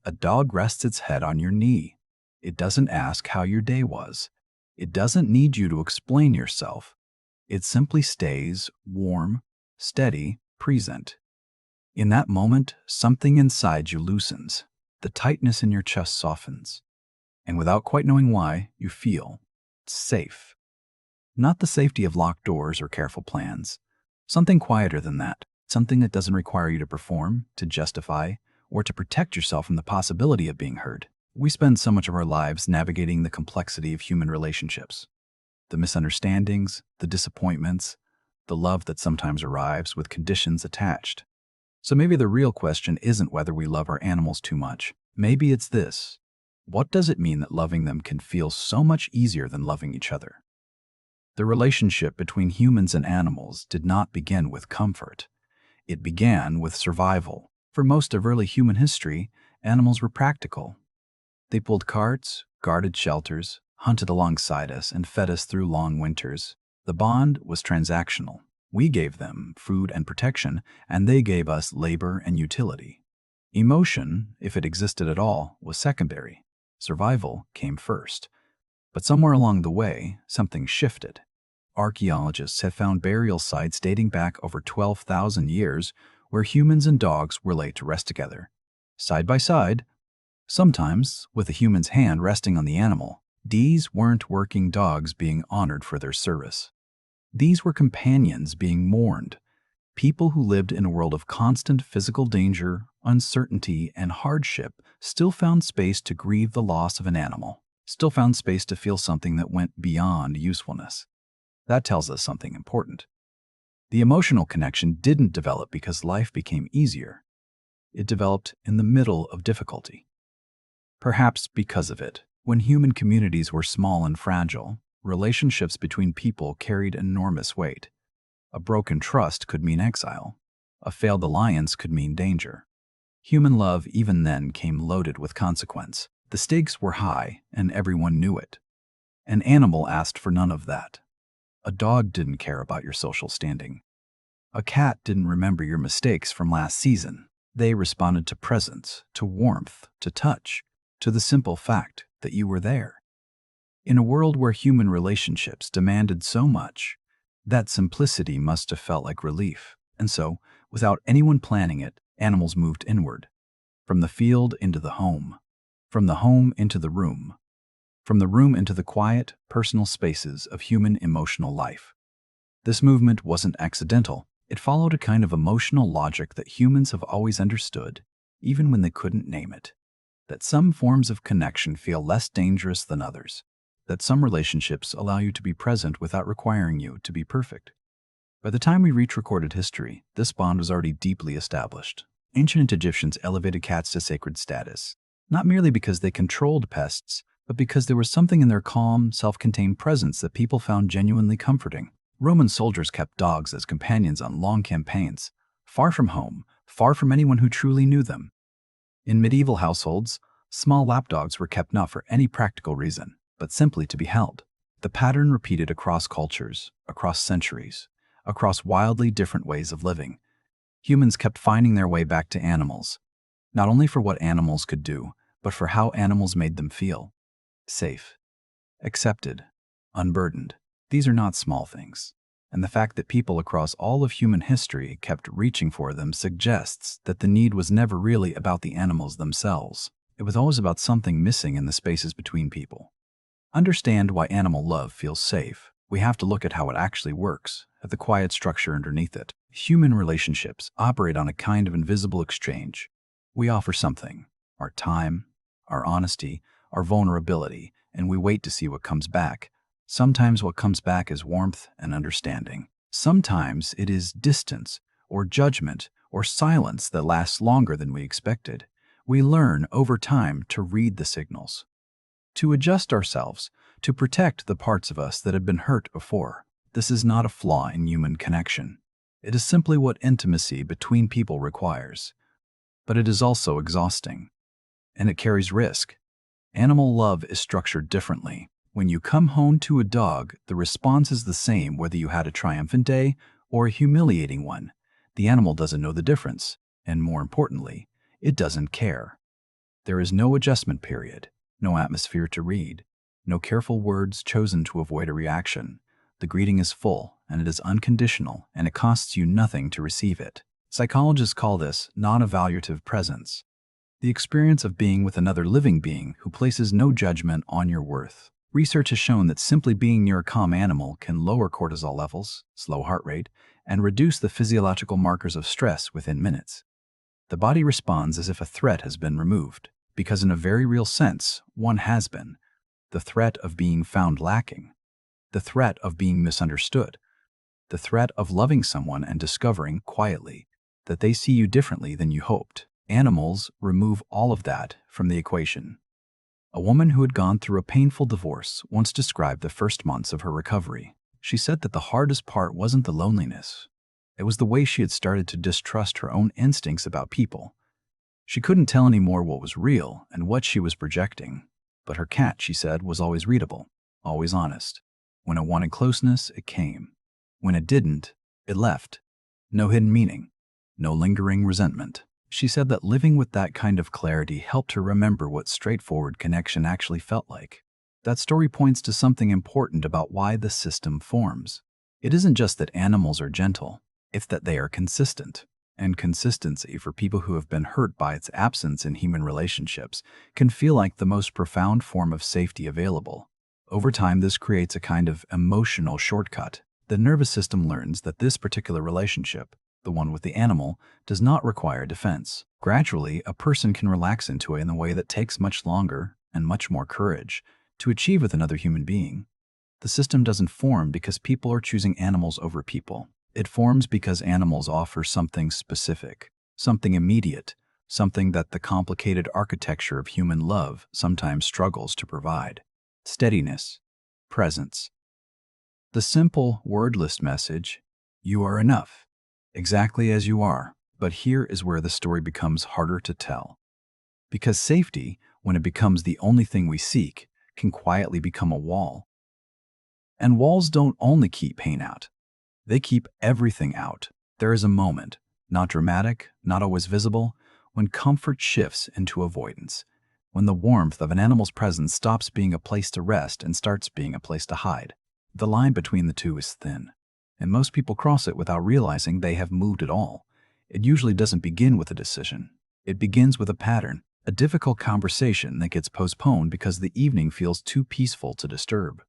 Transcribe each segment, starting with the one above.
A dog rests its head on your knee. It doesn't ask how your day was. It doesn't need you to explain yourself. It simply stays warm, steady, present. In that moment, something inside you loosens. The tightness in your chest softens. And without quite knowing why, you feel safe. Not the safety of locked doors or careful plans. Something quieter than that. Something that doesn't require you to perform, to justify, or to protect yourself from the possibility of being heard. We spend so much of our lives navigating the complexity of human relationships. The misunderstandings, the disappointments, the love that sometimes arrives with conditions attached. So maybe the real question isn't whether we love our animals too much. Maybe it's this: what does it mean that loving them can feel so much easier than loving each other? The relationship between humans and animals did not begin with comfort. It began with survival. For most of early human history, animals were practical. They pulled carts, guarded shelters, hunted alongside us, and fed us through long winters. The bond was transactional. We gave them food and protection, and they gave us labor and utility. Emotion, if it existed at all, was secondary. Survival came first. But somewhere along the way, something shifted. Archaeologists have found burial sites dating back over 12,000 years where humans and dogs were laid to rest together, side by side, sometimes with a human's hand resting on the animal. These weren't working dogs being honored for their service. These were companions being mourned, people who lived in a world of constant physical danger, uncertainty, and hardship still found space to grieve the loss of an animal, still found space to feel something that went beyond usefulness. That tells us something important. The emotional connection didn't develop because life became easier. It developed in the middle of difficulty. Perhaps because of it, when human communities were small and fragile, relationships between people carried enormous weight. A broken trust could mean exile. A failed alliance could mean danger. Human love even then came loaded with consequence. The stakes were high, and everyone knew it. An animal asked for none of that. A dog didn't care about your social standing. A cat didn't remember your mistakes from last season. They responded to presence, to warmth, to touch, to the simple fact that you were there. In a world where human relationships demanded so much, that simplicity must have felt like relief. And so, without anyone planning it, animals moved inward. From the field into the home. From the home into the room. From the room into the quiet, personal spaces of human emotional life. This movement wasn't accidental. It followed a kind of emotional logic that humans have always understood, even when they couldn't name it. That some forms of connection feel less dangerous than others. That some relationships allow you to be present without requiring you to be perfect. By the time we reach recorded history, this bond was already deeply established. Ancient Egyptians elevated cats to sacred status, not merely because they controlled pests, but because there was something in their calm, self-contained presence that people found genuinely comforting. Roman soldiers kept dogs as companions on long campaigns, far from home, far from anyone who truly knew them. In medieval households, small lapdogs were kept not for any practical reason, but simply to be held. The pattern repeated across cultures, across centuries, across wildly different ways of living. Humans kept finding their way back to animals, not only for what animals could do, but for how animals made them feel. Safe, accepted, unburdened. These are not small things. And the fact that people across all of human history kept reaching for them suggests that the need was never really about the animals themselves. It was always about something missing in the spaces between people. Understand why animal love feels safe. We have to look at how it actually works, at the quiet structure underneath it. Human relationships operate on a kind of invisible exchange. We offer something, our time, our honesty, our vulnerability, and we wait to see what comes back. Sometimes what comes back is warmth and understanding. Sometimes it is distance, or judgment, or silence that lasts longer than we expected. We learn over time to read the signals, to adjust ourselves, to protect the parts of us that have been hurt before. This is not a flaw in human connection. It is simply what intimacy between people requires. But it is also exhausting, and it carries risk. Animal love is structured differently. When you come home to a dog, the response is the same whether you had a triumphant day or a humiliating one. The animal doesn't know the difference, and more importantly, it doesn't care. There is no adjustment period, no atmosphere to read, no careful words chosen to avoid a reaction. The greeting is full, and it is unconditional, and it costs you nothing to receive it. Psychologists call this non-evaluative presence, the experience of being with another living being who places no judgment on your worth. Research has shown that simply being near a calm animal can lower cortisol levels, slow heart rate, and reduce the physiological markers of stress within minutes. The body responds as if a threat has been removed, because in a very real sense, one has been. The threat of being found lacking, the threat of being misunderstood, the threat of loving someone and discovering quietly that they see you differently than you hoped. Animals remove all of that from the equation. A woman who had gone through a painful divorce once described the first months of her recovery. She said that the hardest part wasn't the loneliness. It was the way she had started to distrust her own instincts about people. She couldn't tell anymore what was real and what she was projecting. But her cat, she said, was always readable, always honest. When it wanted closeness, it came. When it didn't, it left. No hidden meaning, no lingering resentment. She said that living with that kind of clarity helped her remember what straightforward connection actually felt like. That story points to something important about why the system forms. It isn't just that animals are gentle, it's that they are consistent. And consistency, for people who have been hurt by its absence in human relationships, can feel like the most profound form of safety available. Over time, this creates a kind of emotional shortcut. The nervous system learns that this particular relationship, the one with the animal, does not require defense. Gradually, a person can relax into it in a way that takes much longer and much more courage to achieve with another human being. The system doesn't form because people are choosing animals over people. It forms because animals offer something specific, something immediate, something that the complicated architecture of human love sometimes struggles to provide: steadiness, presence. The simple, wordless message, "You are enough, exactly as you are." But here is where the story becomes harder to tell. Because safety, when it becomes the only thing we seek, can quietly become a wall. And walls don't only keep pain out. They keep everything out. There is a moment, not dramatic, not always visible, when comfort shifts into avoidance, when the warmth of an animal's presence stops being a place to rest and starts being a place to hide. The line between the two is thin, and most people cross it without realizing they have moved at all. It usually doesn't begin with a decision. It begins with a pattern, a difficult conversation that gets postponed because the evening feels too peaceful to disturb.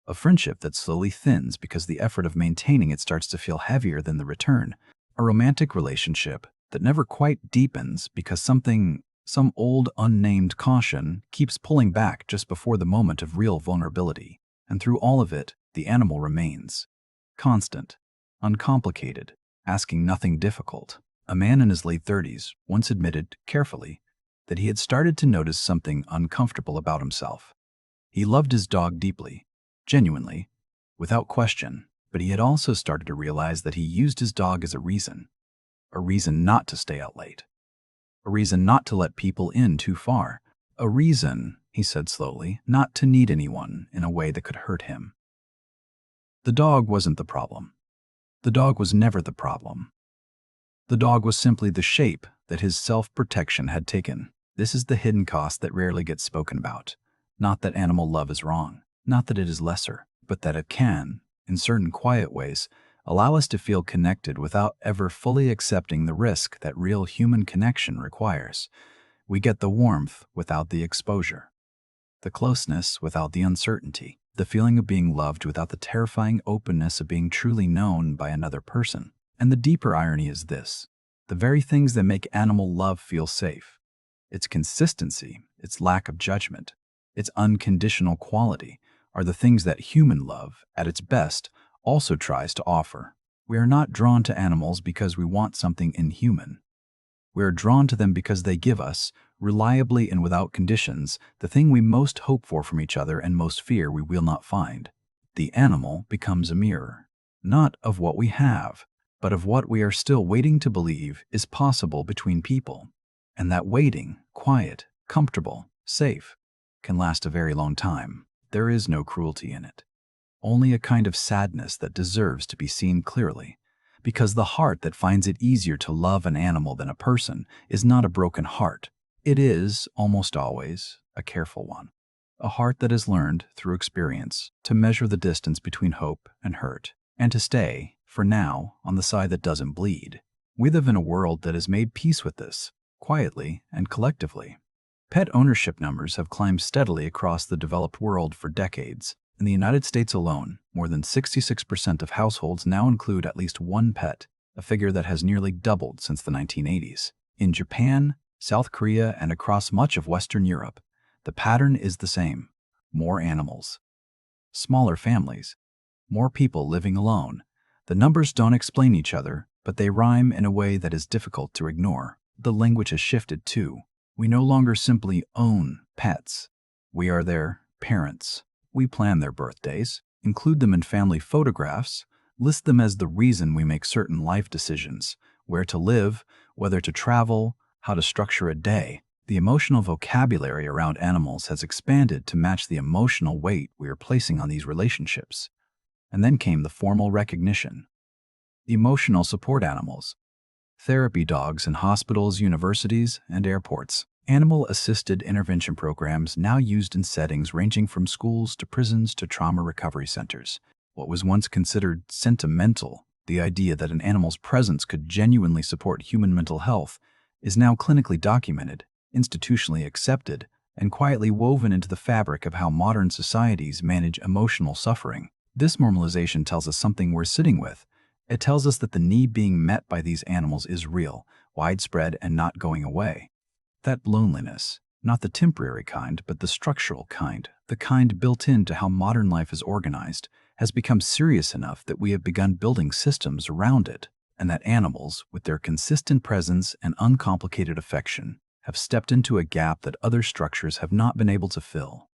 A friendship that slowly thins because the effort of maintaining it starts to feel heavier than the return. A romantic relationship that never quite deepens because some old unnamed caution keeps pulling back just before the moment of real vulnerability. And through all of it, the animal remains. Constant, uncomplicated, asking nothing difficult. A man in his late 30s once admitted, carefully, that he had started to notice something uncomfortable about himself. He loved his dog deeply, genuinely, without question, but he had also started to realize that he used his dog as a reason not to stay out late, a reason not to let people in too far, a reason, he said slowly, not to need anyone in a way that could hurt him. The dog wasn't the problem. The dog was never the problem. The dog was simply the shape that his self-protection had taken. This is the hidden cost that rarely gets spoken about. Not that animal love is wrong. Not that it is lesser, but that it can, in certain quiet ways, allow us to feel connected without ever fully accepting the risk that real human connection requires. We get the warmth without the exposure, the closeness without the uncertainty, the feeling of being loved without the terrifying openness of being truly known by another person. And the deeper irony is this: the very things that make animal love feel safe, its consistency, its lack of judgment, its unconditional quality, are the things that human love, at its best, also tries to offer. We are not drawn to animals because we want something inhuman. We are drawn to them because they give us, reliably and without conditions, the thing we most hope for from each other and most fear we will not find. The animal becomes a mirror, not of what we have, but of what we are still waiting to believe is possible between people. And that waiting, quiet, comfortable, safe, can last a very long time. There is no cruelty in it, only a kind of sadness that deserves to be seen clearly, because the heart that finds it easier to love an animal than a person is not a broken heart. It is, almost always, a careful one. A heart that has learned, through experience, to measure the distance between hope and hurt, and to stay, for now, on the side that doesn't bleed. We live in a world that has made peace with this, quietly and collectively. Pet ownership numbers have climbed steadily across the developed world for decades. In the United States alone, more than 66% of households now include at least one pet, a figure that has nearly doubled since the 1980s. In Japan, South Korea, and across much of Western Europe, the pattern is the same: more animals, smaller families, more people living alone. The numbers don't explain each other, but they rhyme in a way that is difficult to ignore. The language has shifted too. We no longer simply own pets. We are their parents. We plan their birthdays, include them in family photographs, list them as the reason we make certain life decisions: where to live, whether to travel, how to structure a day. The emotional vocabulary around animals has expanded to match the emotional weight we are placing on these relationships. And then came the formal recognition. Emotional support animals. Therapy dogs in hospitals, universities, and airports. Animal-assisted intervention programs now used in settings ranging from schools to prisons to trauma recovery centers. What was once considered sentimental, the idea that an animal's presence could genuinely support human mental health, is now clinically documented, institutionally accepted, and quietly woven into the fabric of how modern societies manage emotional suffering. This normalization tells us something we're sitting with. It tells us that the need being met by these animals is real, widespread, and not going away. That loneliness, not the temporary kind, but the structural kind, the kind built into how modern life is organized, has become serious enough that we have begun building systems around it, and that animals, with their consistent presence and uncomplicated affection, have stepped into a gap that other structures have not been able to fill.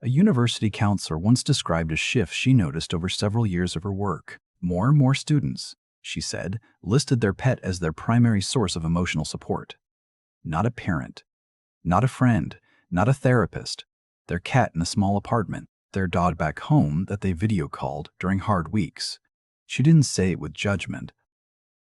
A university counselor once described a shift she noticed over several years of her work. More and more students, she said, listed their pet as their primary source of emotional support. Not a parent, not a friend, not a therapist, their cat in a small apartment, their dog back home that they video called during hard weeks. She didn't say it with judgment.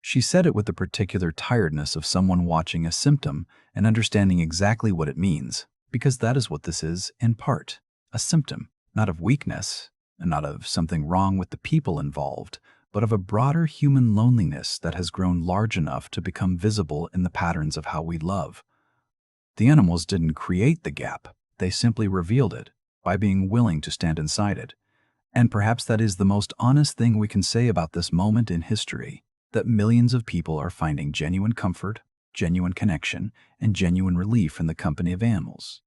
She said it with the particular tiredness of someone watching a symptom and understanding exactly what it means, because that is what this is, in part. A symptom, not of weakness, and not of something wrong with the people involved, but of a broader human loneliness that has grown large enough to become visible in the patterns of how we love. The animals didn't create the gap, they simply revealed it by being willing to stand inside it. And perhaps that is the most honest thing we can say about this moment in history, that millions of people are finding genuine comfort, genuine connection, and genuine relief in the company of animals.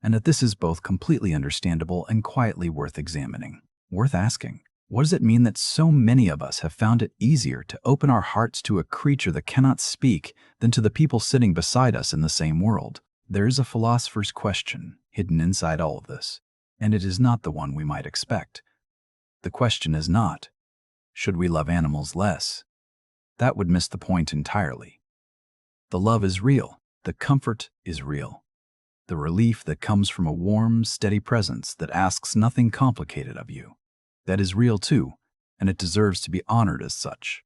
And that this is both completely understandable and quietly worth examining, worth asking. What does it mean that so many of us have found it easier to open our hearts to a creature that cannot speak than to the people sitting beside us in the same world? There is a philosopher's question hidden inside all of this, and it is not the one we might expect. The question is not, should we love animals less? That would miss the point entirely. The love is real. The comfort is real. The relief that comes from a warm, steady presence that asks nothing complicated of you. That is real too, and it deserves to be honored as such.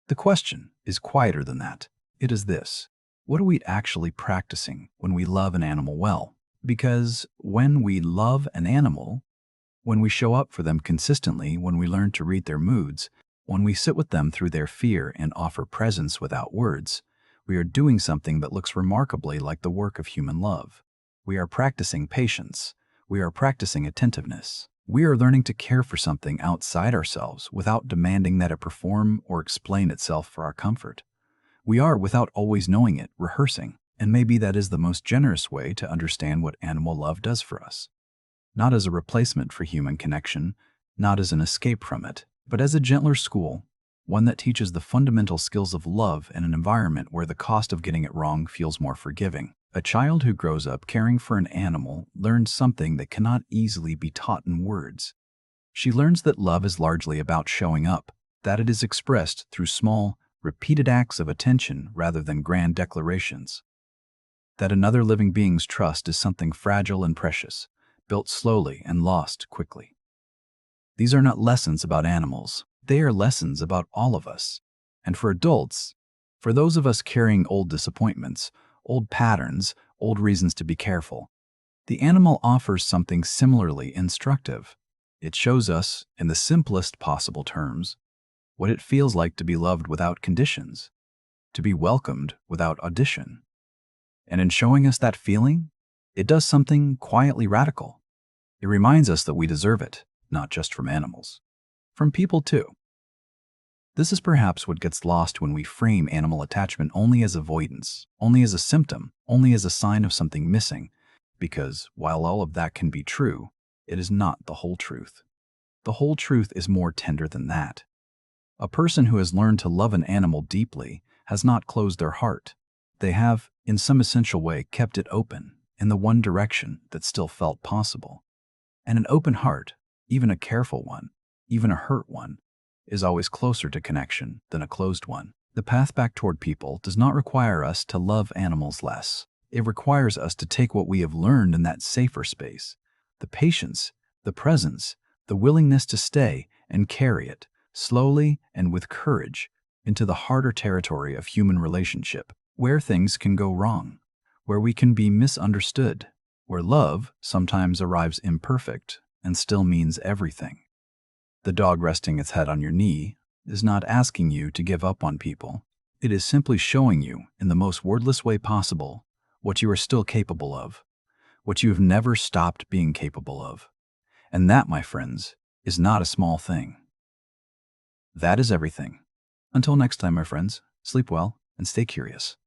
The question is quieter than that. It is this: what are we actually practicing when we love an animal well? Because when we love an animal, when we show up for them consistently, when we learn to read their moods, when we sit with them through their fear and offer presence without words, we are doing something that looks remarkably like the work of human love. We are practicing patience. We are practicing attentiveness. We are learning to care for something outside ourselves without demanding that it perform or explain itself for our comfort. We are, without always knowing it, rehearsing, and maybe that is the most generous way to understand what animal love does for us. Not as a replacement for human connection, not as an escape from it, but as a gentler school, one that teaches the fundamental skills of love in an environment where the cost of getting it wrong feels more forgiving. A child who grows up caring for an animal learns something that cannot easily be taught in words. She learns that love is largely about showing up, that it is expressed through small, repeated acts of attention rather than grand declarations. That another living being's trust is something fragile and precious, built slowly and lost quickly. These are not lessons about animals. They are lessons about all of us. And for adults, for those of us carrying old disappointments, old patterns, old reasons to be careful. The animal offers something similarly instructive. It shows us, in the simplest possible terms, what it feels like to be loved without conditions, to be welcomed without audition. And in showing us that feeling, it does something quietly radical. It reminds us that we deserve it, not just from animals, from people too. This is perhaps what gets lost when we frame animal attachment only as avoidance, only as a symptom, only as a sign of something missing, because while all of that can be true, it is not the whole truth. The whole truth is more tender than that. A person who has learned to love an animal deeply has not closed their heart. They have, in some essential way, kept it open in the one direction that still felt possible. And an open heart, even a careful one, even a hurt one, is always closer to connection than a closed one. The path back toward people does not require us to love animals less. It requires us to take what we have learned in that safer space, the patience, the presence, the willingness to stay and carry it, slowly and with courage, into the harder territory of human relationship, where things can go wrong, where we can be misunderstood, where love sometimes arrives imperfect and still means everything. The dog resting its head on your knee is not asking you to give up on people. It is simply showing you, in the most wordless way possible, what you are still capable of, what you have never stopped being capable of. And that, my friends, is not a small thing. That is everything. Until next time, my friends, sleep well and stay curious.